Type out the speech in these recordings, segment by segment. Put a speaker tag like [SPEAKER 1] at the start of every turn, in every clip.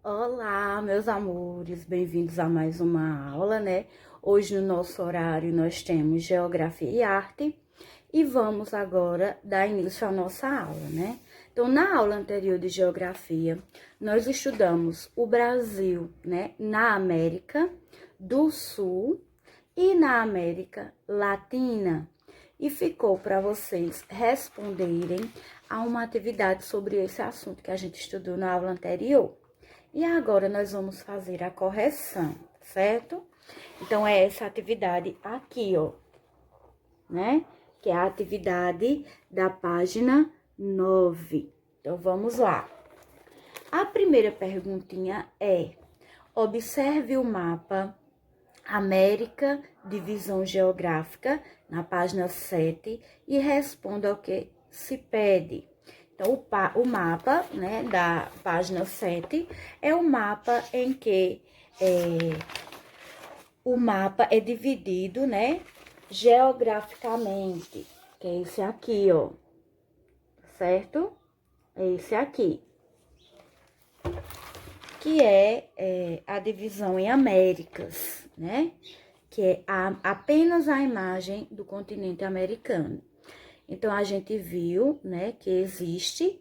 [SPEAKER 1] Olá, meus amores, bem-vindos a mais uma aula, né? Hoje no nosso horário nós temos Geografia e Arte e vamos agora dar início à nossa aula, né? Então, na aula anterior de Geografia, nós estudamos o Brasil, né? Na América do Sul e na América Latina. E ficou para vocês responderem a uma atividade sobre esse assunto que a gente estudou na aula anterior. E agora nós vamos fazer a correção, certo? Então, é essa atividade aqui, ó, né? Que é a atividade da página 9. Então, vamos lá. A primeira perguntinha é: observe o mapa América, divisão geográfica, na página 7, e responda ao que se pede. Então, o mapa, né, da página 7 é o mapa em que o mapa é dividido, né, geograficamente, que é esse aqui, ó, certo? É esse aqui, que é a divisão em Américas, né, que é apenas a imagem do continente americano. Então, a gente viu, né, que existe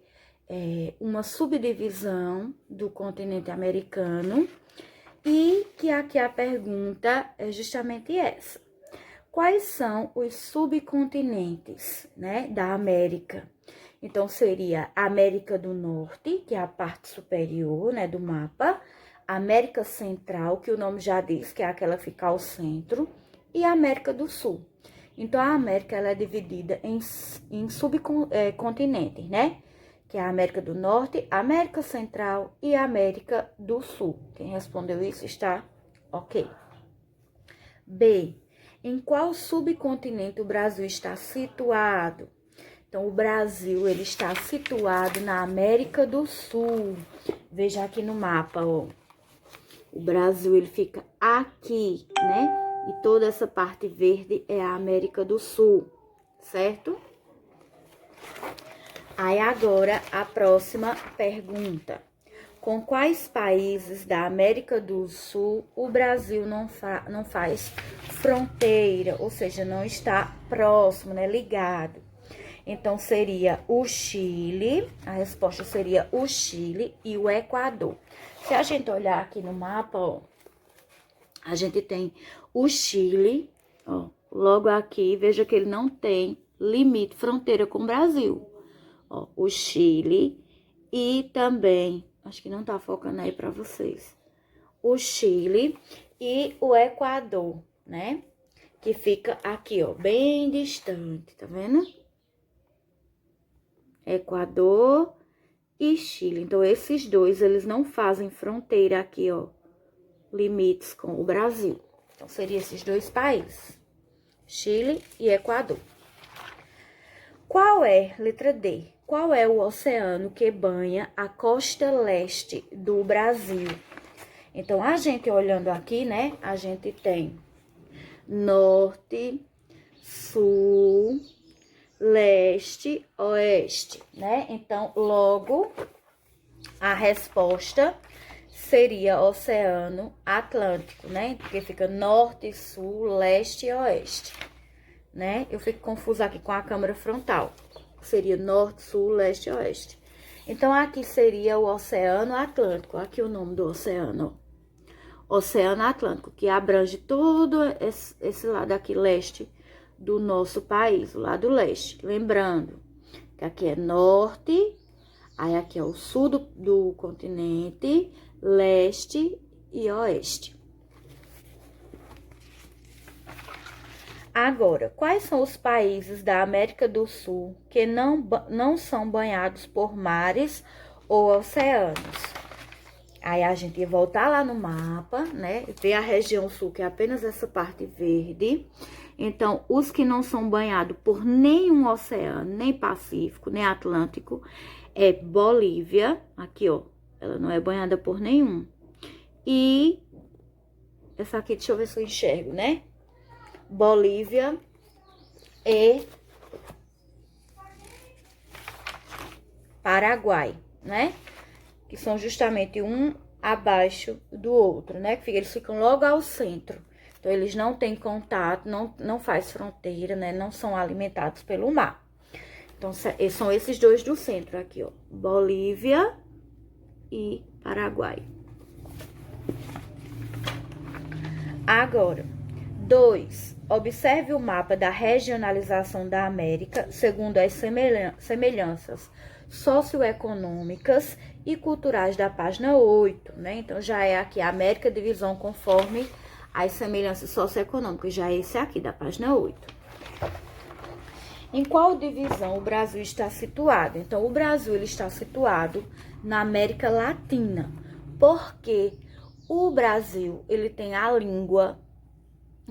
[SPEAKER 1] uma subdivisão do continente americano e que aqui a pergunta é justamente essa. Quais são os subcontinentes, né, da América? Então, seria a América do Norte, que é a parte superior, né, do mapa, a América Central, que o nome já diz, que é aquela que fica ao centro, e a América do Sul. Então, a América ela é dividida em subcontinentes, né? Que é a América do Norte, a América Central e a América do Sul. Quem respondeu isso está ok. B. Em qual subcontinente o Brasil está situado? Então, o Brasil ele está situado na América do Sul. Veja aqui no mapa, ó. O Brasil ele fica aqui, né? E toda essa parte verde é a América do Sul, certo? Aí agora a próxima pergunta. Com quais países da América do Sul o Brasil não faz fronteira, ou seja, não está próximo, né, ligado? Então, seria o Chile, a resposta seria o Chile e o Equador. Se a gente olhar aqui no mapa, ó, a gente tem o Chile, ó, logo aqui, veja que ele não tem limite, fronteira com o Brasil. Ó, o Chile e também, acho que não tá focando aí para vocês, o Chile e o Equador, né? Que fica aqui, ó, bem distante, tá vendo? Equador e Chile. Então, esses dois, eles não fazem fronteira aqui, ó, limites com o Brasil. Então, seriam esses dois países, Chile e Equador. Qual é, letra D, qual é o oceano que banha a costa leste do Brasil? Então, a gente olhando aqui, né, a gente tem norte, sul, leste, oeste, né? Então, logo, a resposta seria Oceano Atlântico, né? Porque fica norte, sul, leste e oeste, né? Eu fico confusa aqui com a câmera frontal. Seria norte, sul, leste e oeste. Então, aqui seria o Oceano Atlântico. Aqui o nome do oceano, ó. Oceano Atlântico, que abrange todo esse lado aqui, leste do nosso país, o lado leste. Lembrando que aqui é norte, aí aqui é o sul do continente, leste e oeste. Agora, quais são os países da América do Sul que não são banhados por mares ou oceanos? Aí a gente ia voltar lá no mapa, né? Ver a região sul, que é apenas essa parte verde. Então, os que não são banhados por nenhum oceano, nem Pacífico, nem Atlântico, é Bolívia. Aqui, ó, ela não é banhada por nenhum. E essa aqui, deixa eu ver se eu enxergo, né? Bolívia e Paraguai, né? Que são justamente um abaixo do outro, né? Eles ficam logo ao centro. Então, eles não têm contato, não faz fronteira, né? Não são alimentados pelo mar. Então, são esses dois do centro aqui, ó. Bolívia e Paraguai. Agora, 2. Observe o mapa da regionalização da América segundo as semelhanças socioeconômicas e culturais da página 8, né? Então, já é aqui a América divisão conforme as semelhanças socioeconômicas, já é esse aqui da página 8. Em qual divisão o Brasil está situado? Então, o Brasil ele está situado na América Latina, porque o Brasil ele tem a língua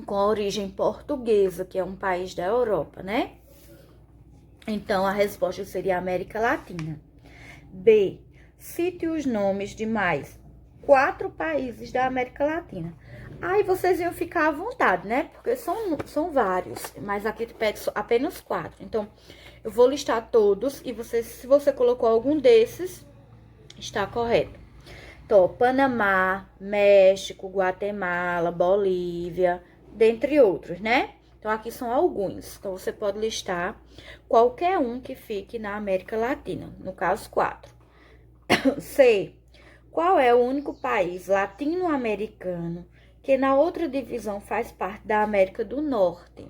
[SPEAKER 1] com origem portuguesa, que é um país da Europa, né? Então, a resposta seria América Latina. B. Cite os nomes de mais 4 países da América Latina. Aí vocês iam ficar à vontade, né? Porque são vários, mas aqui te pede apenas 4. Então, eu vou listar todos e se você colocou algum desses, está correto. Então, Panamá, México, Guatemala, Bolívia, dentre outros, né? Então, aqui são alguns. Então, você pode listar qualquer um que fique na América Latina, no caso, 4. C. Qual é o único país latino-americano que na outra divisão faz parte da América do Norte?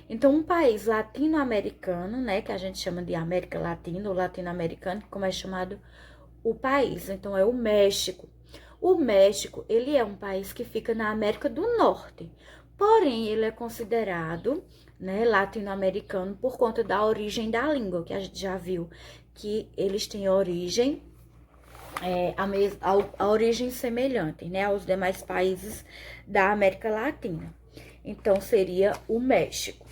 [SPEAKER 1] Então, um país latino-americano, né, que a gente chama de América Latina ou latino-americano, como é chamado o país, então é o México. O México, ele é um país que fica na América do Norte, porém ele é considerado, né, latino-americano por conta da origem da língua, que a gente já viu que eles têm origem, a origem semelhante, né, aos demais países da América Latina. Então, seria o México.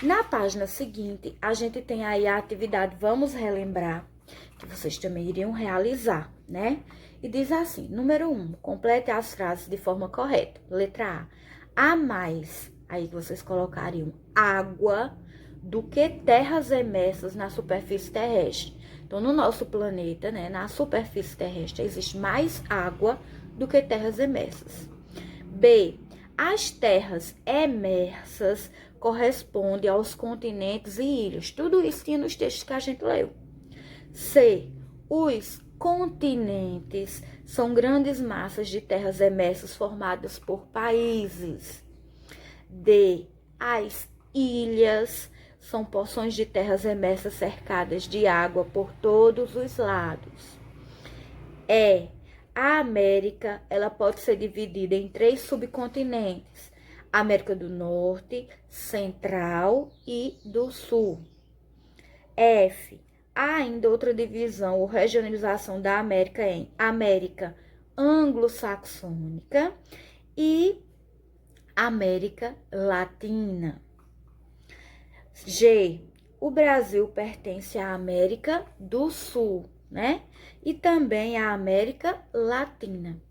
[SPEAKER 1] Na página seguinte, a gente tem aí a atividade Vamos Relembrar, que vocês também iriam realizar, né? E diz assim, número 1, complete as frases de forma correta. Letra A. Há mais, aí vocês colocariam água do que terras emersas na superfície terrestre. Então, no nosso planeta, né, na superfície terrestre, existe mais água do que terras emersas. B. As terras emersas correspondem aos continentes e ilhas. Tudo isso tinha nos textos que a gente leu. C. Os continentes são grandes massas de terras emersas formadas por países. D. As ilhas são porções de terras emersas cercadas de água por todos os lados. E. A América, ela pode ser dividida em 3 subcontinentes: América do Norte, Central e do Sul. F. Há ainda outra divisão ou regionalização da América em América anglo-saxônica e América Latina. G. O Brasil pertence à América do Sul, né? E também à América Latina.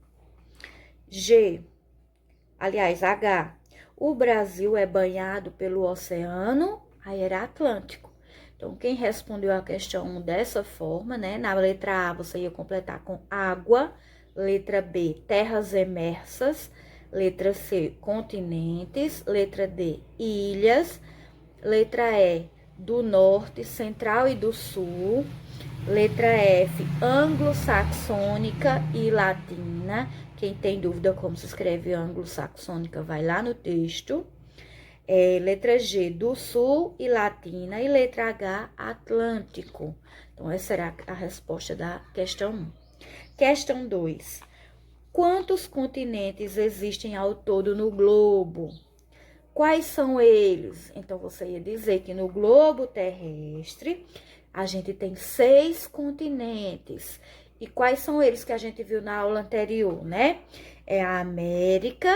[SPEAKER 1] H. O Brasil é banhado pelo oceano, aí era Atlântico. Então, quem respondeu a questão 1 dessa forma, né? Na letra A, você ia completar com água. Letra B, terras emersas. Letra C, continentes. Letra D, ilhas. Letra E, do norte, central e do sul. Letra F, anglo-saxônica e latina. Quem tem dúvida como se escreve anglo-saxônica, vai lá no texto. Letra G, do sul e latina. E letra H, Atlântico. Então, essa será a resposta da questão 1. Questão 2. Quantos continentes existem ao todo no globo? Quais são eles? Então, você ia dizer que no globo terrestre, a gente tem 6 continentes. E quais são eles que a gente viu na aula anterior, né? É a América,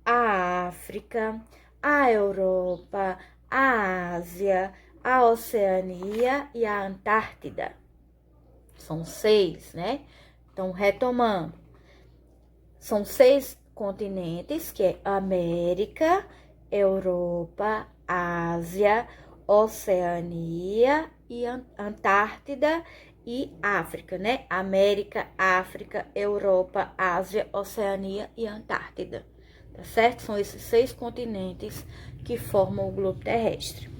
[SPEAKER 1] a África, a Europa, a Ásia, a Oceania e a Antártida. São 6, né? Então, retomando. São 6 continentes, que é América, Europa, Ásia, Oceania e Antártida e África, né? América, África, Europa, Ásia, Oceania e Antártida, tá certo? São esses 6 continentes que formam o globo terrestre.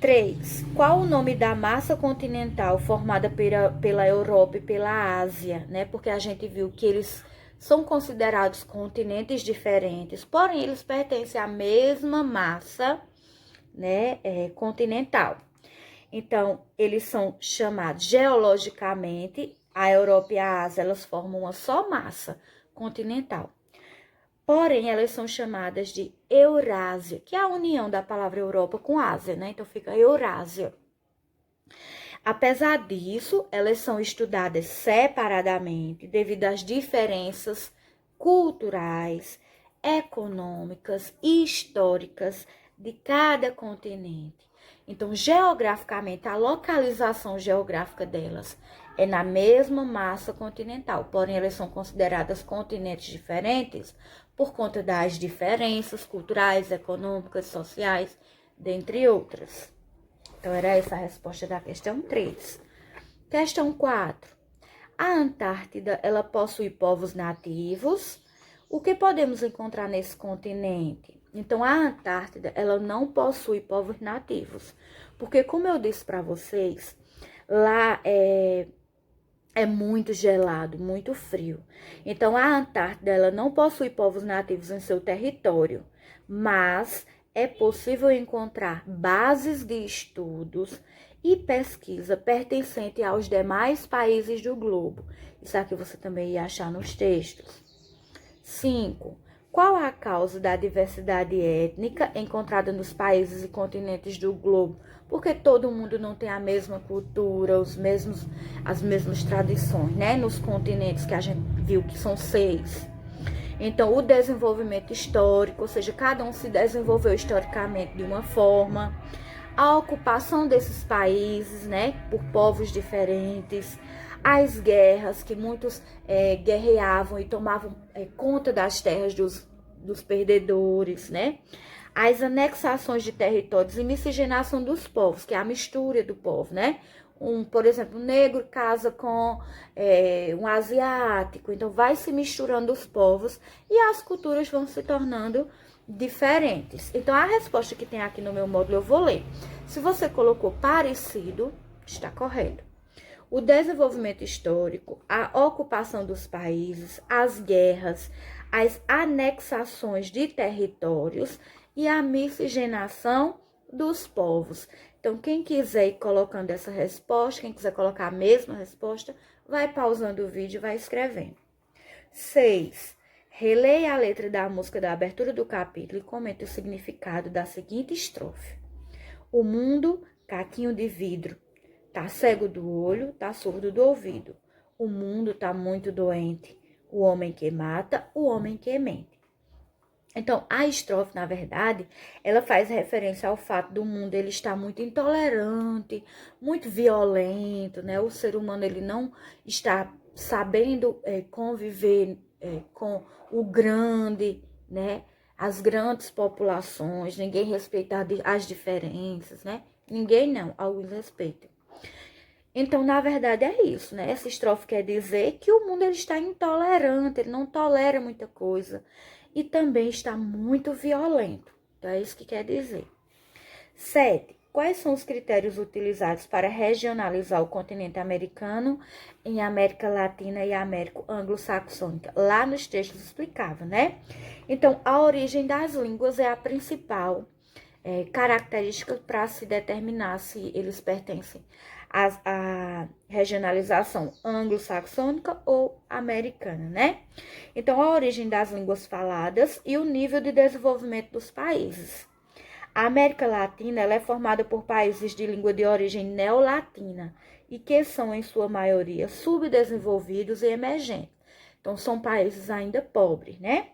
[SPEAKER 1] 3. Qual o nome da massa continental formada pela Europa e pela Ásia, né? Porque a gente viu que eles são considerados continentes diferentes, porém eles pertencem à mesma massa, né, continental. Então, eles são chamados geologicamente, a Europa e a Ásia, elas formam uma só massa continental. Porém, elas são chamadas de Eurásia, que é a união da palavra Europa com Ásia, né? Então, fica Eurásia. Apesar disso, elas são estudadas separadamente devido às diferenças culturais, econômicas e históricas de cada continente. Então, geograficamente, a localização geográfica delas é na mesma massa continental, porém elas são consideradas continentes diferentes por conta das diferenças culturais, econômicas, sociais, dentre outras. Então, era essa a resposta da questão 3. Questão 4. A Antártida, ela possui povos nativos. O que podemos encontrar nesse continente? Então, a Antártida, ela não possui povos nativos. Porque, como eu disse para vocês, lá é muito gelado, muito frio. Então, a Antártida, ela não possui povos nativos em seu território. Mas é possível encontrar bases de estudos e pesquisa pertencente aos demais países do globo. Isso aqui você também ia achar nos textos. 5. Qual a causa da diversidade étnica encontrada nos países e continentes do globo? Porque todo mundo não tem a mesma cultura, as mesmas tradições, né? Nos continentes que a gente viu que são 6. Então, o desenvolvimento histórico, ou seja, cada um se desenvolveu historicamente de uma forma. A ocupação desses países, né, por povos diferentes. As guerras, que muitos guerreavam e tomavam conta das terras dos perdedores, né? As anexações de territórios e miscigenação dos povos, que é a mistura do povo, né? Por exemplo, um negro casa com um asiático, então vai se misturando os povos e as culturas vão se tornando diferentes. Então, a resposta que tem aqui no meu módulo eu vou ler. Se você colocou parecido, está correto. O desenvolvimento histórico, a ocupação dos países, as guerras, as anexações de territórios e a miscigenação dos povos. Então, quem quiser ir colocando essa resposta, quem quiser colocar a mesma resposta, vai pausando o vídeo e vai escrevendo. 6. Releia a letra da música da abertura do capítulo e comente o significado da seguinte estrofe. O mundo, caquinho de vidro, tá cego do olho, tá surdo do ouvido. O mundo tá muito doente. O homem que mata, o homem que mente. Então, a estrofe, na verdade, ela faz referência ao fato do mundo ele estar muito intolerante, muito violento, né? O ser humano ele não está sabendo conviver com o grande, né? As grandes populações, ninguém respeita as diferenças, né? Ninguém não, alguns respeitam. Então, na verdade, é isso, né? Essa estrofe quer dizer que o mundo ele está intolerante, ele não tolera muita coisa. E também está muito violento. Então, é isso que quer dizer. 7. Quais são os critérios utilizados para regionalizar o continente americano em América Latina e América Anglo-Saxônica? Lá nos textos explicava, né? Então, a origem das línguas é a principal característica para se determinar se eles pertencem à regionalização anglo-saxônica ou americana, né? Então, a origem das línguas faladas e o nível de desenvolvimento dos países. A América Latina ela é formada por países de língua de origem neolatina e que são, em sua maioria, subdesenvolvidos e emergentes. Então, são países ainda pobres, né?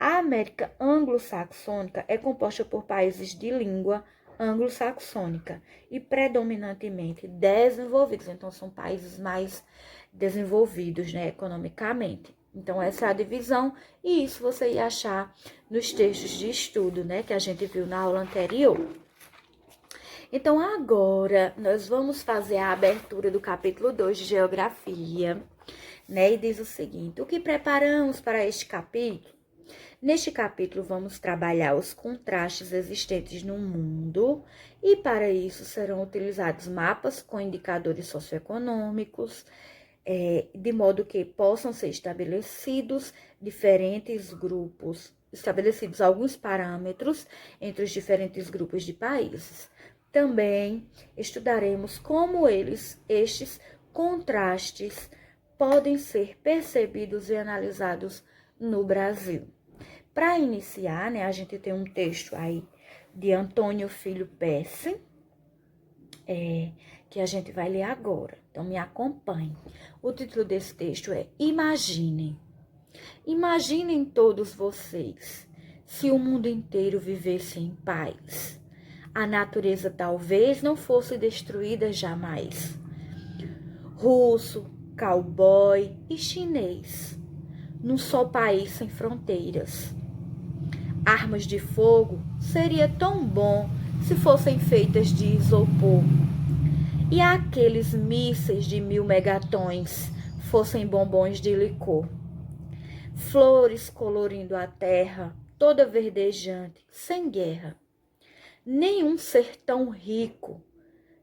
[SPEAKER 1] A América anglo-saxônica é composta por países de língua anglo-saxônica e predominantemente desenvolvidos. Então, são países mais desenvolvidos, né, economicamente. Então, essa é a divisão e isso você ia achar nos textos de estudo, né, que a gente viu na aula anterior. Então, agora, nós vamos fazer a abertura do capítulo 2 de Geografia, né? E diz o seguinte: o que preparamos para este capítulo? Neste capítulo, vamos trabalhar os contrastes existentes no mundo e, para isso, serão utilizados mapas com indicadores socioeconômicos, de modo que possam ser estabelecidos diferentes grupos, estabelecidos alguns parâmetros entre os diferentes grupos de países. Também estudaremos como estes contrastes podem ser percebidos e analisados no Brasil. Para iniciar, né, a gente tem um texto aí de Antônio Filho Pesce, que a gente vai ler agora. Então, me acompanhe. O título desse texto é Imaginem. Imaginem todos vocês, se o mundo inteiro vivesse em paz. A natureza talvez não fosse destruída jamais. Russo, cowboy e chinês, num só país sem fronteiras. Armas de fogo seria tão bom se fossem feitas de isopor. E aqueles mísseis de 1000 megatons fossem bombons de licor. Flores colorindo a terra, toda verdejante, sem guerra. Nenhum ser tão rico,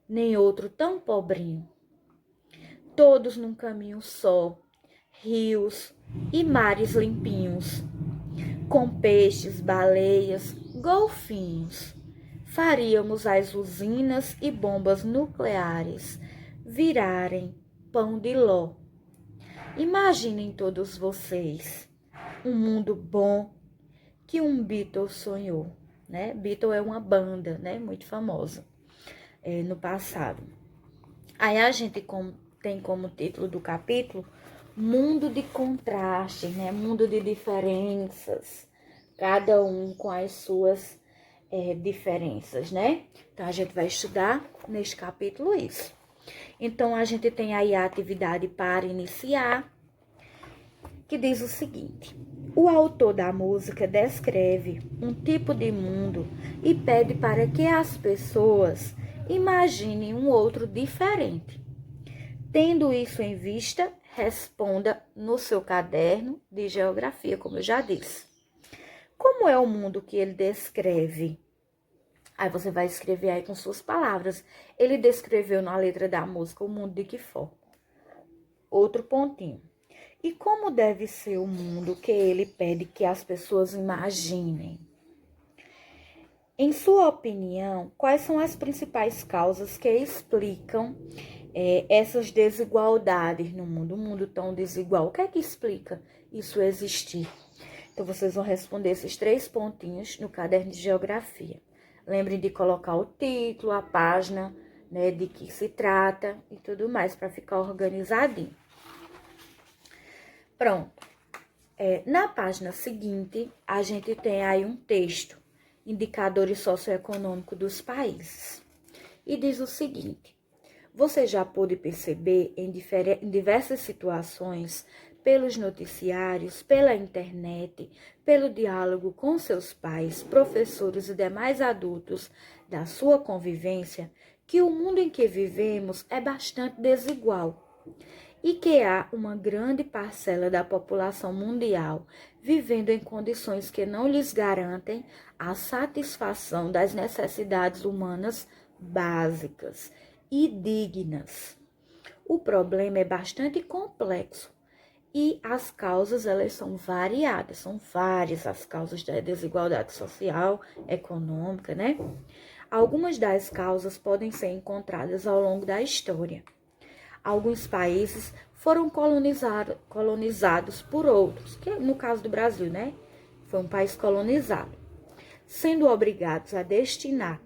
[SPEAKER 1] nem outro tão pobrinho. Todos num caminho só, rios e mares limpinhos, com peixes, baleias, golfinhos. Faríamos as usinas e bombas nucleares virarem pão de ló. Imaginem todos vocês um mundo bom que um Beatle sonhou, né? Beatle é uma banda, né? Muito famosa no passado. Aí a gente tem como título do capítulo Mundo de contrastes, né? Mundo de diferenças, cada um com as suas diferenças, né? Então, a gente vai estudar neste capítulo isso. Então, a gente tem aí a atividade para iniciar, que diz o seguinte: o autor da música descreve um tipo de mundo e pede para que as pessoas imaginem um outro diferente. Tendo isso em vista, responda no seu caderno de geografia, como eu já disse. Como é o mundo que ele descreve? Aí você vai escrever aí com suas palavras. Ele descreveu na letra da música o mundo de que forma? Outro pontinho. E como deve ser o mundo que ele pede que as pessoas imaginem? Em sua opinião, quais são as principais causas que explicam essas desigualdades no mundo? Um mundo tão desigual. O que é que explica isso existir? Então, vocês vão responder esses 3 pontinhos no caderno de geografia. Lembrem de colocar o título, a página, né, de que se trata e tudo mais, para ficar organizadinho. Pronto. Na página seguinte, a gente tem aí um texto, indicadores socioeconômicos dos países. E diz o seguinte: você já pôde perceber em diversas situações, pelos noticiários, pela internet, pelo diálogo com seus pais, professores e demais adultos da sua convivência, que o mundo em que vivemos é bastante desigual e que há uma grande parcela da população mundial vivendo em condições que não lhes garantem a satisfação das necessidades humanas básicas e dignas. O problema é bastante complexo e as causas, elas são variadas, são várias as causas da desigualdade social, econômica, né? Algumas das causas podem ser encontradas ao longo da história. Alguns países foram colonizados por outros, que no caso do Brasil, né? Foi um país colonizado, sendo obrigados a destinar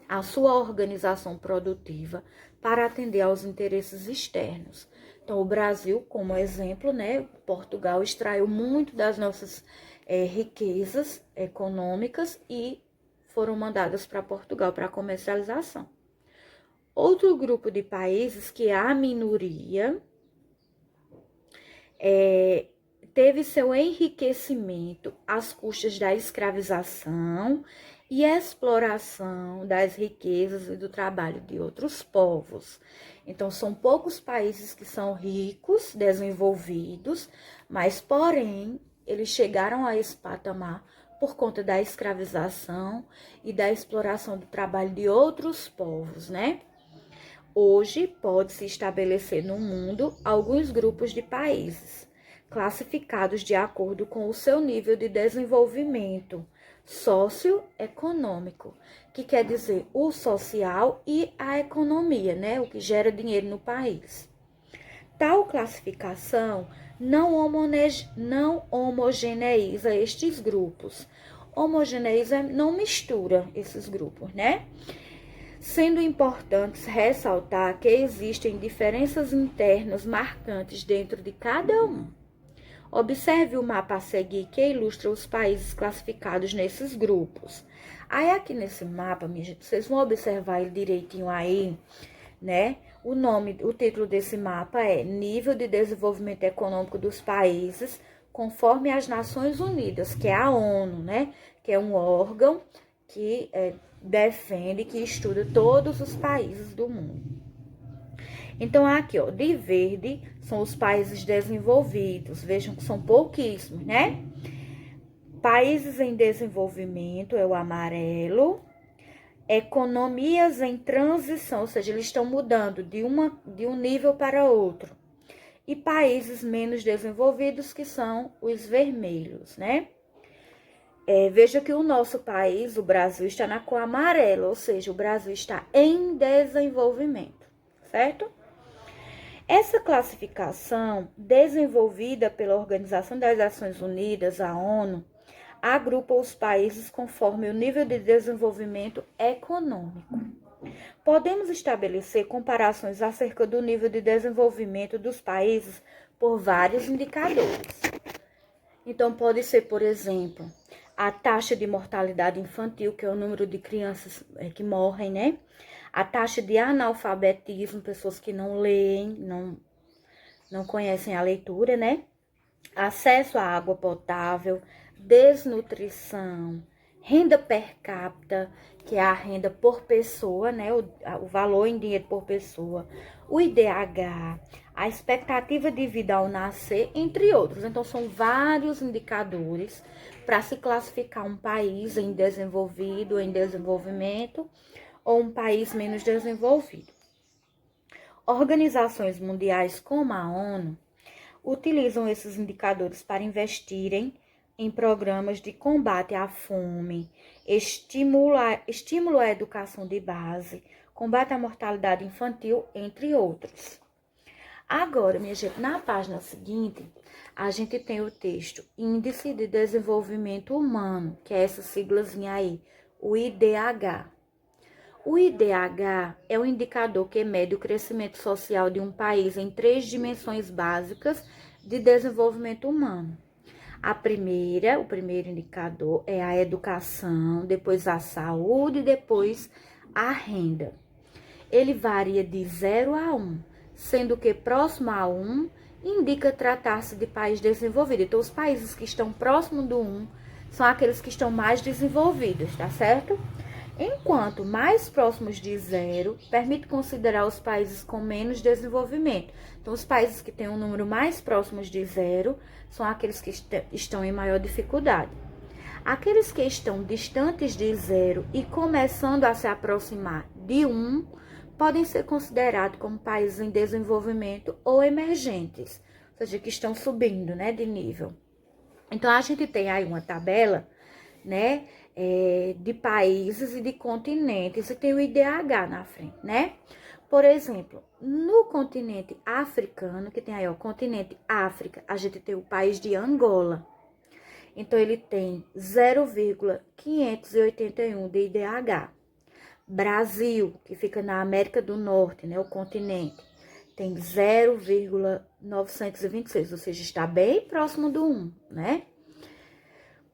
[SPEAKER 1] a sua organização produtiva para atender aos interesses externos. Então, o Brasil, como exemplo, né? Portugal extraiu muito das nossas riquezas econômicas e foram mandadas para Portugal para comercialização. Outro grupo de países que a minoria teve seu enriquecimento às custas da escravização e exploração das riquezas e do trabalho de outros povos. Então, são poucos países que são ricos, desenvolvidos, mas, porém, eles chegaram a esse patamar por conta da escravização e da exploração do trabalho de outros povos, né? Hoje, pode-se estabelecer no mundo alguns grupos de países, classificados de acordo com o seu nível de desenvolvimento socioeconômico, que quer dizer o social e a economia, né? O que gera dinheiro no país. Tal classificação não homogeneiza estes grupos. Homogeneiza não mistura esses grupos, né? Sendo importante ressaltar que existem diferenças internas marcantes dentro de cada um. Observe o mapa a seguir que ilustra os países classificados nesses grupos. Aí aqui nesse mapa, minha gente, vocês vão observar ele direitinho aí, né? O título desse mapa é Nível de Desenvolvimento Econômico dos Países conforme as Nações Unidas, que é a ONU, né? Que é um órgão que defende, que estuda todos os países do mundo. Então, aqui, ó, de verde são os países desenvolvidos. Vejam que são pouquíssimos, né? Países em desenvolvimento é o amarelo. Economias em transição, ou seja, eles estão mudando de um nível para outro. E países menos desenvolvidos, que são os vermelhos, né? Veja que o nosso país, o Brasil, está na cor amarela, ou seja, o Brasil está em desenvolvimento, certo? Essa classificação, desenvolvida pela Organização das Nações Unidas, a ONU, agrupa os países conforme o nível de desenvolvimento econômico. Podemos estabelecer comparações acerca do nível de desenvolvimento dos países por vários indicadores. Então, pode ser, por exemplo, a taxa de mortalidade infantil, que é o número de crianças que morrem, né? A taxa de analfabetismo, pessoas que não leem, não conhecem a leitura, né? Acesso à água potável, desnutrição, renda per capita, que é a renda por pessoa, né? O valor em dinheiro por pessoa, o IDH, a expectativa de vida ao nascer, entre outros. Então, são vários indicadores para se classificar um país em desenvolvido, em desenvolvimento, ou um país menos desenvolvido. Organizações mundiais como a ONU utilizam esses indicadores para investirem em programas de combate à fome, estímulo à educação de base, combate à mortalidade infantil, entre outros. Agora, minha gente, na página seguinte, a gente tem o texto Índice de Desenvolvimento Humano, que é essa siglazinha aí, o IDH. O IDH é o indicador que mede o crescimento social de um país em 3 dimensões básicas de desenvolvimento humano. O primeiro indicador é a educação, depois a saúde, depois a renda. Ele varia de 0 a 1, sendo que próximo a 1 indica tratar-se de país desenvolvido. Então, os países que estão próximo do 1 são aqueles que estão mais desenvolvidos, tá certo? Enquanto mais próximos de 0, permite considerar os países com menos desenvolvimento. Então, os países que têm um número mais próximos de 0 são aqueles que estão em maior dificuldade. Aqueles que estão distantes de 0 e começando a se aproximar de 1, podem ser considerados como países em desenvolvimento ou emergentes, ou seja, que estão subindo, né, de nível. Então, a gente tem aí uma tabela, né, de países e de continentes, e tem o IDH na frente, né? Por exemplo, no continente africano, que tem aí, ó, continente África, a gente tem o país de Angola. Então, ele tem 0,581 de IDH. Brasil, que fica na América do Norte, né, o continente, tem 0,926, ou seja, está bem próximo do 1, né?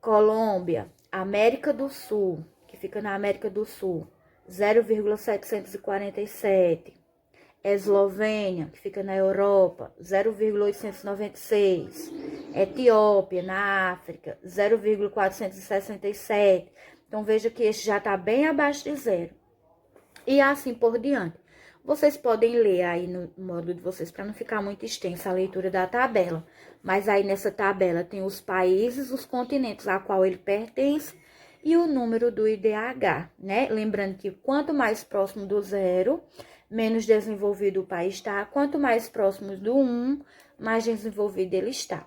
[SPEAKER 1] Colômbia, América do Sul, que fica na América do Sul, 0,747. Eslovênia, que fica na Europa, 0,896. Etiópia, na África, 0,467. Então, veja que esse já está bem abaixo de zero. E assim por diante. Vocês podem ler aí no módulo de vocês, para não ficar muito extensa a leitura da tabela. Mas aí nessa tabela tem os países, os continentes a qual ele pertence e o número do IDH, né? Lembrando que quanto mais próximo do zero, menos desenvolvido o país está. Quanto mais próximo do 1, mais desenvolvido ele está.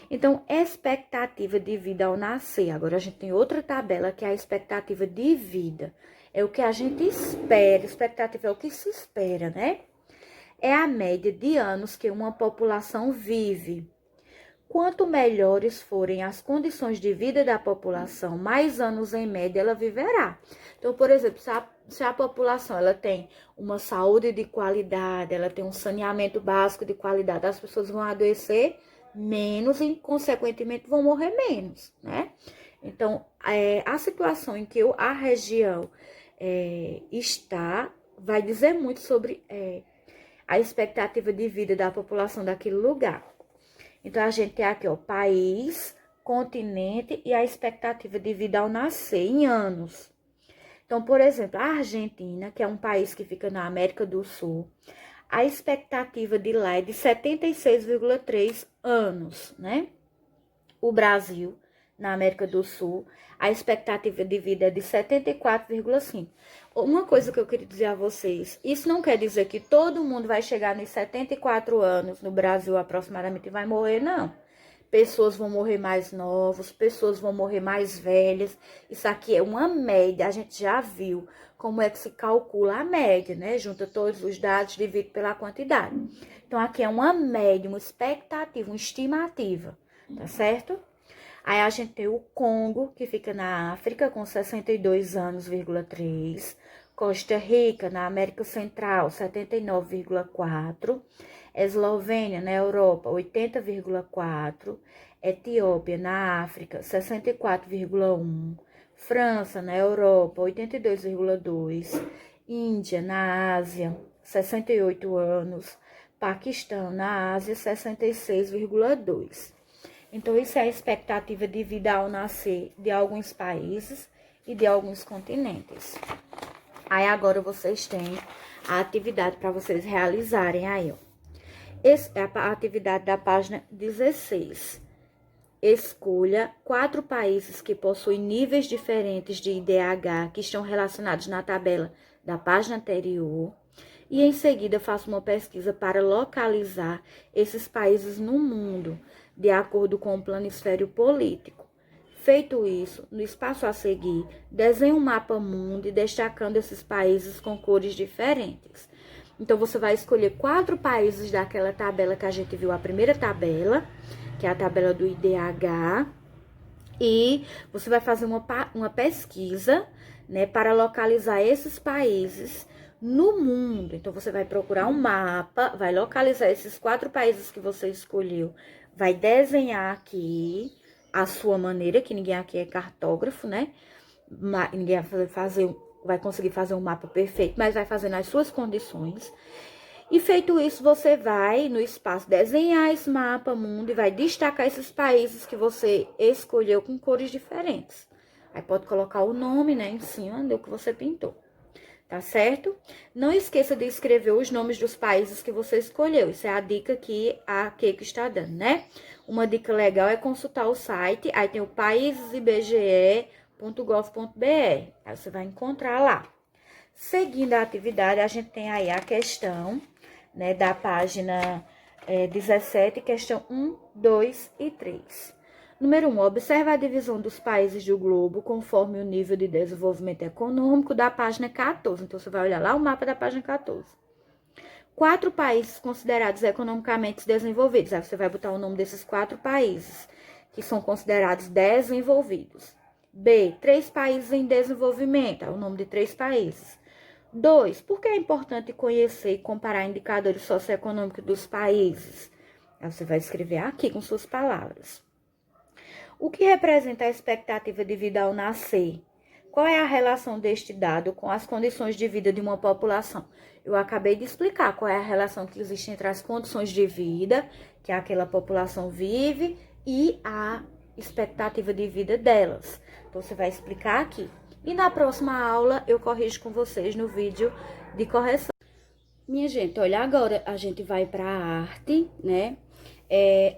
[SPEAKER 1] Então, expectativa de vida ao nascer. Agora, a gente tem outra tabela que é a expectativa de vida. É o que a gente espera, expectativa é o que se espera, né? É a média de anos que uma população vive. Quanto melhores forem as condições de vida da população, mais anos em média ela viverá. Então, por exemplo, se a população ela tem uma saúde de qualidade, ela tem um saneamento básico de qualidade, as pessoas vão adoecer menos e, consequentemente, vão morrer menos, né? Então, a situação em que a região está, vai dizer muito sobre a expectativa de vida da população daquele lugar. Então, a gente tem aqui, ó, país, continente e a expectativa de vida ao nascer em anos. Então, por exemplo, a Argentina, que é um país que fica na América do Sul, a expectativa de lá é de 76,3 anos, né? O Brasil, na América do Sul, a expectativa de vida é de 74,5. Uma coisa que eu queria dizer a vocês, isso não quer dizer que todo mundo vai chegar nos 74 anos no Brasil aproximadamente e vai morrer, não. Pessoas vão morrer mais novos, pessoas vão morrer mais velhas. Isso aqui é uma média, a gente já viu como é que se calcula a média, né? Junta todos os dados, divide pela quantidade. Então, aqui é uma média, uma expectativa, uma estimativa, tá certo? Aí a gente tem o Congo, que fica na África, com 62 anos,3. Costa Rica, na América Central, 79,4. Eslovênia, na Europa, 80,4. Etiópia, na África, 64,1. França, na Europa, 82,2. Índia, na Ásia, 68 anos. Paquistão, na Ásia, 66,2. Então, isso é a expectativa de vida ao nascer de alguns países e de alguns continentes. Aí, agora, vocês têm a atividade para vocês realizarem aí, ó. Essa é a atividade da página 16. Escolha 4 países que possuem níveis diferentes de IDH que estão relacionados na tabela da página anterior. E, em seguida, faça uma pesquisa para localizar esses países no mundo, de acordo com o planisfério político. Feito isso, no espaço a seguir, desenhe um mapa mundi destacando esses países com cores diferentes. Então, você vai escolher 4 países daquela tabela que a gente viu, a primeira tabela, que é a tabela do IDH, e você vai fazer uma pesquisa, né, para localizar esses países no mundo. Então, você vai procurar um mapa, vai localizar esses 4 países que você escolheu, vai desenhar aqui a sua maneira, que ninguém aqui é cartógrafo, né? Ninguém vai conseguir fazer um mapa perfeito, mas vai fazer nas suas condições. E feito isso, você vai no espaço desenhar esse mapa mundo e vai destacar esses países que você escolheu com cores diferentes. Aí pode colocar o nome, né, em cima do que você pintou. Tá certo? Não esqueça de escrever os nomes dos países que você escolheu. Isso é a dica que a Keiko está dando, né? Uma dica legal é consultar o site. Aí tem o paísesibge.gov.br. Aí você vai encontrar lá. Seguindo a atividade, a gente tem aí a questão, né, da página 17, questão 1, 2 e 3. Número 1, observa a divisão dos países do globo conforme o nível de desenvolvimento econômico da página 14. Então, você vai olhar lá o mapa da página 14. 4 países considerados economicamente desenvolvidos. Aí você vai botar o nome desses 4 países que são considerados desenvolvidos. B, 3 países em desenvolvimento. É o nome de 3 países. 2, por que é importante conhecer e comparar indicadores socioeconômicos dos países? Aí você vai escrever aqui com suas palavras. O que representa a expectativa de vida ao nascer? Qual é a relação deste dado com as condições de vida de uma população? Eu acabei de explicar qual é a relação que existe entre as condições de vida que aquela população vive e a expectativa de vida delas. Então, você vai explicar aqui. E na próxima aula, eu corrijo com vocês no vídeo de correção. Minha gente, olha, agora a gente vai para a arte, né?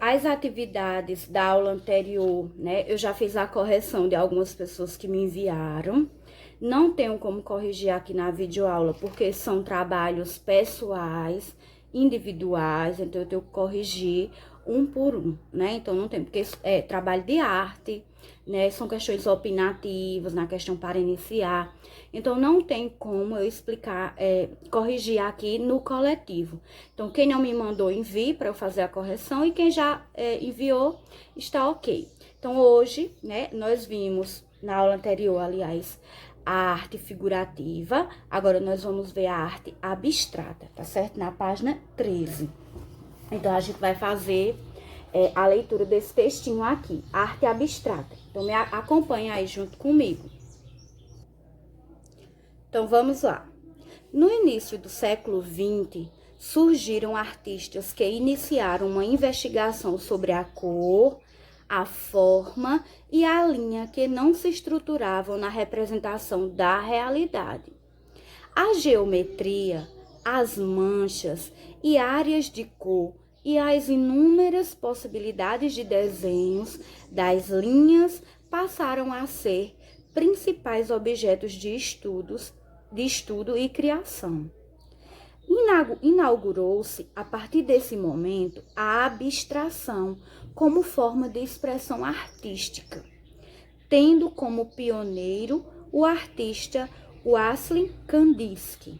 [SPEAKER 1] As atividades da aula anterior, né? Eu já fiz a correção de algumas pessoas que me enviaram. Não tenho como corrigir aqui na videoaula, porque são trabalhos pessoais, individuais, então eu tenho que corrigir um por um, né? Então, não tem, porque é trabalho de arte, né? São questões opinativas, na questão para iniciar. Então, não tem como eu explicar, corrigir aqui no coletivo. Então, quem não me mandou, envie para eu fazer a correção, e quem já enviou, está ok. Então, hoje, né, nós vimos, na aula anterior, aliás, a arte figurativa. Agora, nós vamos ver a arte abstrata, tá certo? Na página 13. Então, a gente vai fazer a leitura desse textinho aqui, arte abstrata. Então, me acompanha aí junto comigo. Então, vamos lá. No início do século XX, surgiram artistas que iniciaram uma investigação sobre a cor, a forma e a linha que não se estruturavam na representação da realidade. A geometria, as manchas e áreas de cor e as inúmeras possibilidades de desenhos das linhas passaram a ser principais objetos de estudo e criação. Inaugurou-se, a partir desse momento, a abstração como forma de expressão artística, tendo como pioneiro o artista Wassily Kandinsky.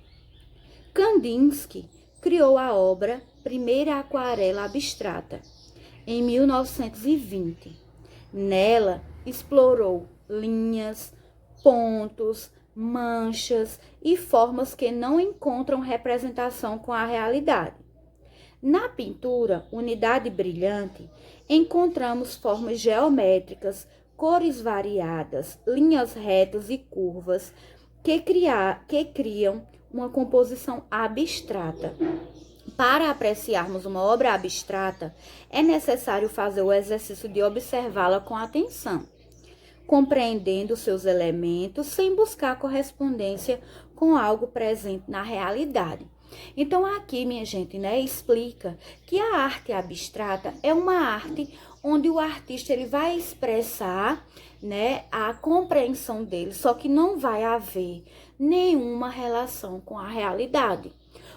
[SPEAKER 1] Kandinsky criou a obra Primeira Aquarela Abstrata, em 1920. Nela, explorou linhas, pontos, manchas e formas que não encontram representação com a realidade. Na pintura Unidade Brilhante, encontramos formas geométricas, cores variadas, linhas retas e curvas que criam uma composição abstrata. Para apreciarmos uma obra abstrata, é necessário fazer o exercício de observá-la com atenção, compreendendo seus elementos sem buscar correspondência com algo presente na realidade. Então, aqui, minha gente, né, explica que a arte abstrata é uma arte onde o artista ele vai expressar, né, a compreensão dele, só que não vai haver nenhuma relação com a realidade.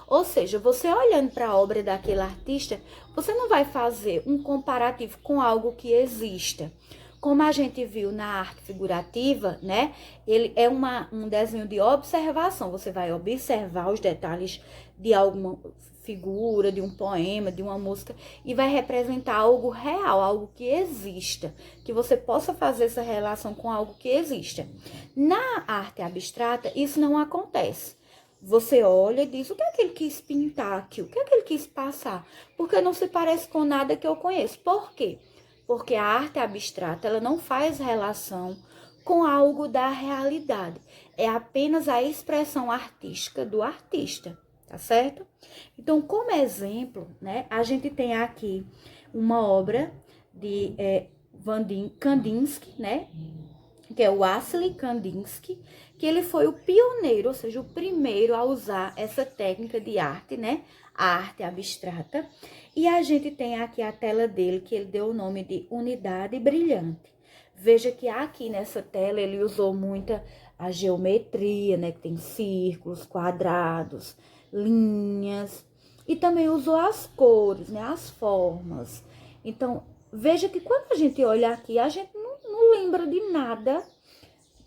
[SPEAKER 1] Ou seja, você olhando para a obra daquele artista, você não vai fazer um comparativo com algo que exista. Como a gente viu na arte figurativa, né? Ele é um desenho de observação. Você vai observar os detalhes de alguma figura, de um poema, de uma música, e vai representar algo real, algo que exista, que você possa fazer essa relação com algo que exista. Na arte abstrata, isso não acontece. Você olha e diz, o que é que ele quis pintar aqui? O que é que ele quis passar? Porque não se parece com nada que eu conheço. Por quê? Porque a arte abstrata, ela não faz relação com algo da realidade. É apenas a expressão artística do artista, tá certo? Então, como exemplo, né, a gente tem aqui uma obra de Kandinsky, né, que é o Wassily Kandinsky, que ele foi o pioneiro, ou seja, o primeiro a usar essa técnica de arte, né? A arte abstrata. E a gente tem aqui a tela dele, que ele deu o nome de Unidade Brilhante. Veja que aqui nessa tela ele usou muita a geometria, né? Que tem círculos, quadrados, linhas. E também usou as cores, né? As formas. Então, veja que quando a gente olha aqui, a gente não lembra de nada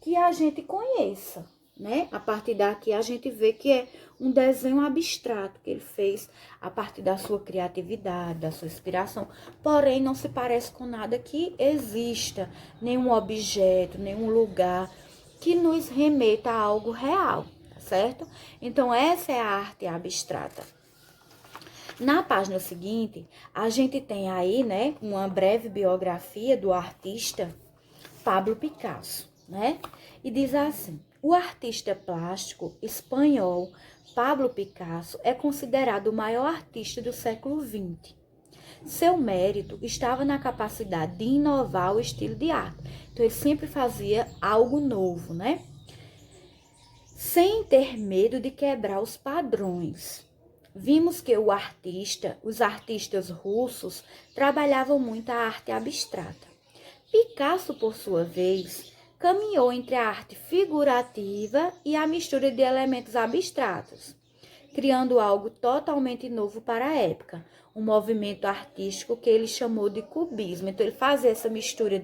[SPEAKER 1] que a gente conheça, né? A partir daqui a gente vê que é um desenho abstrato que ele fez a partir da sua criatividade, da sua inspiração, porém não se parece com nada que exista, nenhum objeto, nenhum lugar que nos remeta a algo real, tá certo? Então essa é a arte abstrata. Na página seguinte, a gente tem aí, né, uma breve biografia do artista Pablo Picasso, né? E diz assim: o artista plástico espanhol Pablo Picasso é considerado o maior artista do século XX. Seu mérito estava na capacidade de inovar o estilo de arte. Então, ele sempre fazia algo novo, né? Sem ter medo de quebrar os padrões. Vimos que os artistas russos trabalhavam muito a arte abstrata. Picasso, por sua vez, caminhou entre a arte figurativa e a mistura de elementos abstratos, criando algo totalmente novo para a época, um movimento artístico que ele chamou de cubismo. Então, ele fazia essa mistura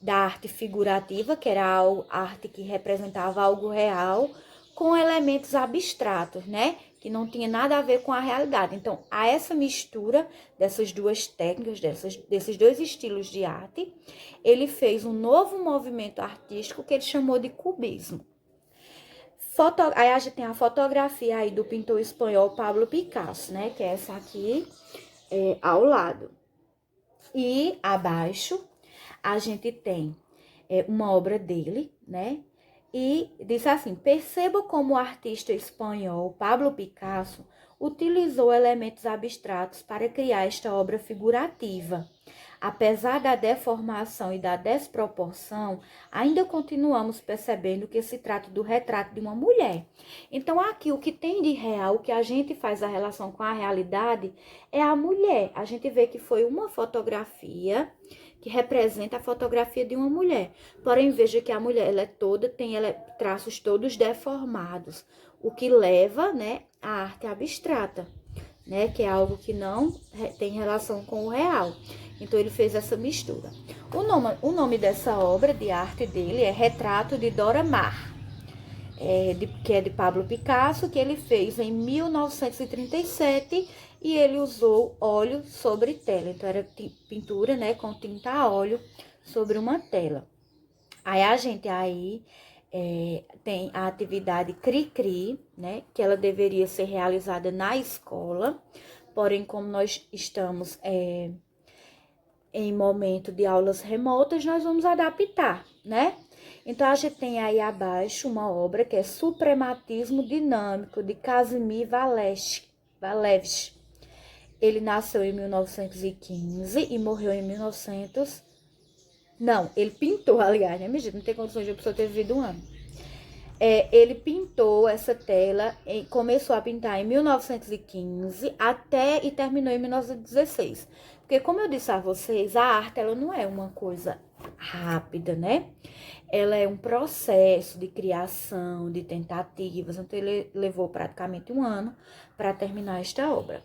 [SPEAKER 1] da arte figurativa, que era a arte que representava algo real, com elementos abstratos, né? Que não tinha nada a ver com a realidade. Então, a essa mistura dessas duas técnicas, desses dois estilos de arte, ele fez um novo movimento artístico que ele chamou de cubismo. Aí a gente tem a fotografia aí do pintor espanhol Pablo Picasso, né? Que é essa aqui, ao lado. E abaixo a gente tem uma obra dele, né? E diz assim: perceba como o artista espanhol Pablo Picasso utilizou elementos abstratos para criar esta obra figurativa. Apesar da deformação e da desproporção, ainda continuamos percebendo que se trata do retrato de uma mulher. Então, aqui o que tem de real, o que a gente faz a relação com a realidade, é a mulher. A gente vê que foi uma fotografia que representa a fotografia de uma mulher. Porém, veja que a mulher tem traços todos deformados, o que leva, né, à arte abstrata, né, que é algo que não tem relação com o real. Então, ele fez essa mistura. O nome dessa obra de arte dele é Retrato de Dora Maar, que é de Pablo Picasso, que ele fez em 1937 e ele usou óleo sobre tela. Então, era pintura, né, com tinta a óleo sobre uma tela. Aí, a gente tem a atividade Cri-Cri, né, que ela deveria ser realizada na escola, porém, como nós estamos em momento de aulas remotas, nós vamos adaptar, né? Então, a gente tem aí abaixo uma obra que é Suprematismo Dinâmico, de Casimir Valevich. Ele nasceu em 1915 e morreu em 1900. Não, ele pintou, aliás, né, minha gente? Não tem condições de a pessoa ter vivido um ano. Ele pintou essa tela, começou a pintar em 1915 e terminou em 1916. Porque, como eu disse a vocês, a arte ela não é uma coisa rápida, né? Ela é um processo de criação, de tentativas. Então, ele levou praticamente um ano para terminar esta obra.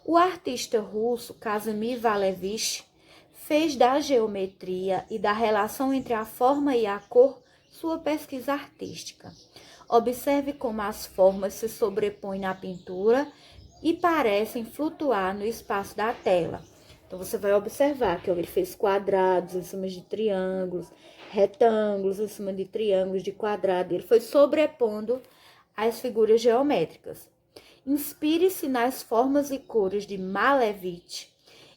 [SPEAKER 1] O artista russo Casimir Valevich fez da geometria e da relação entre a forma e a cor sua pesquisa artística. Observe como as formas se sobrepõem na pintura e parecem flutuar no espaço da tela. Então, você vai observar que ele fez quadrados em cima de triângulos, retângulos em cima de triângulos, de quadrados. Ele foi sobrepondo as figuras geométricas. Inspire-se nas formas e cores de Malevich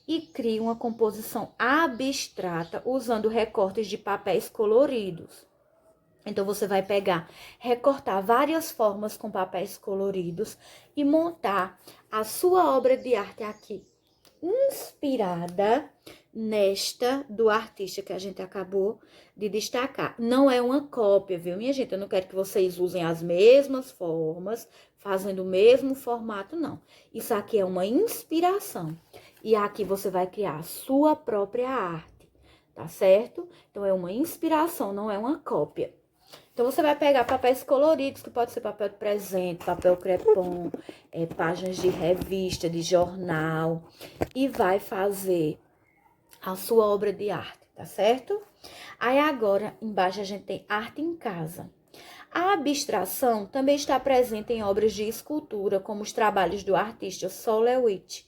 [SPEAKER 1] e crie uma composição abstrata usando recortes de papéis coloridos. Então, você vai recortar várias formas com papéis coloridos e montar a sua obra de arte aqui, inspirada nesta do artista que a gente acabou de destacar. Não é uma cópia, viu, minha gente? Eu não quero que vocês usem as mesmas formas, fazendo o mesmo formato, não. Isso aqui é uma inspiração. E aqui você vai criar a sua própria arte, tá certo? Então, é uma inspiração, não é uma cópia. Então, você vai pegar papéis coloridos, que pode ser papel de presente, papel crepom, páginas de revista, de jornal, e vai fazer a sua obra de arte, tá certo? Aí, agora, embaixo a gente tem arte em casa. A abstração também está presente em obras de escultura, como os trabalhos do artista Solowitz,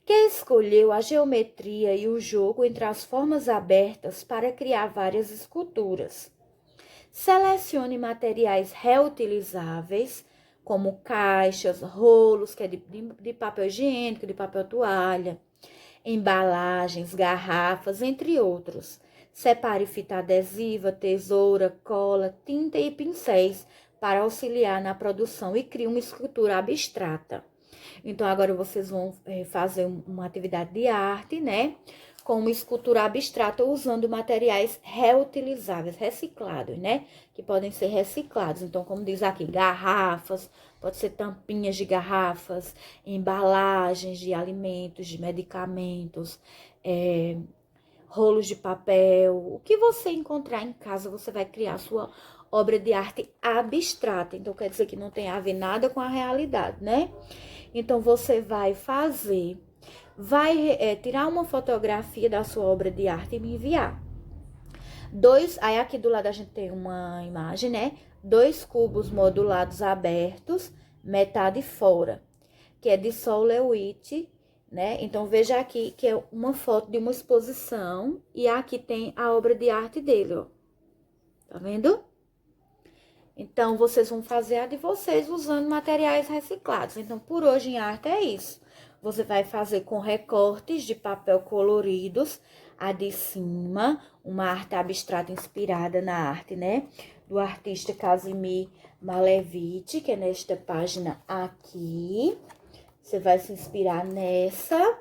[SPEAKER 1] que escolheu a geometria e o jogo entre as formas abertas para criar várias esculturas. Selecione materiais reutilizáveis, como caixas, rolos, que é de papel higiênico, de papel toalha, embalagens, garrafas, entre outros. Separe fita adesiva, tesoura, cola, tinta e pincéis para auxiliar na produção e crie uma escultura abstrata. Então, agora vocês vão fazer uma atividade de arte, né? Com uma escultura abstrata usando materiais reutilizáveis, reciclados, né? Que podem ser reciclados. Então, como diz aqui, garrafas, pode ser tampinhas de garrafas, embalagens de alimentos, de medicamentos, rolos de papel. O que você encontrar em casa, você vai criar sua obra de arte abstrata. Então, quer dizer que não tem a ver nada com a realidade, né? Então, você vai tirar uma fotografia da sua obra de arte e me enviar. Aí aqui do lado a gente tem uma imagem, né? 2 cubos modulados abertos, metade fora, que é de Sol Lewitt, né? Então, veja aqui que é uma foto de uma exposição e aqui tem a obra de arte dele, ó. Tá vendo? Então, vocês vão fazer a de vocês usando materiais reciclados. Então, por hoje em arte é isso. Você vai fazer com recortes de papel coloridos, a de cima, uma arte abstrata inspirada na arte, né? Do artista Casimir Malevich, que é nesta página aqui. Você vai se inspirar nessa.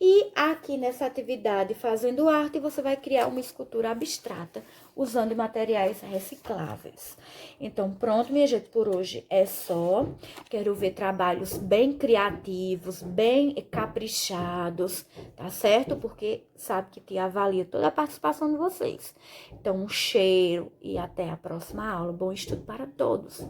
[SPEAKER 1] E aqui nessa atividade, fazendo arte, você vai criar uma escultura abstrata usando materiais recicláveis. Então, pronto, minha gente, por hoje é só. Quero ver trabalhos bem criativos, bem caprichados, tá certo? Porque sabe que te avalia toda a participação de vocês. Então, um cheiro e até a próxima aula. Bom estudo para todos!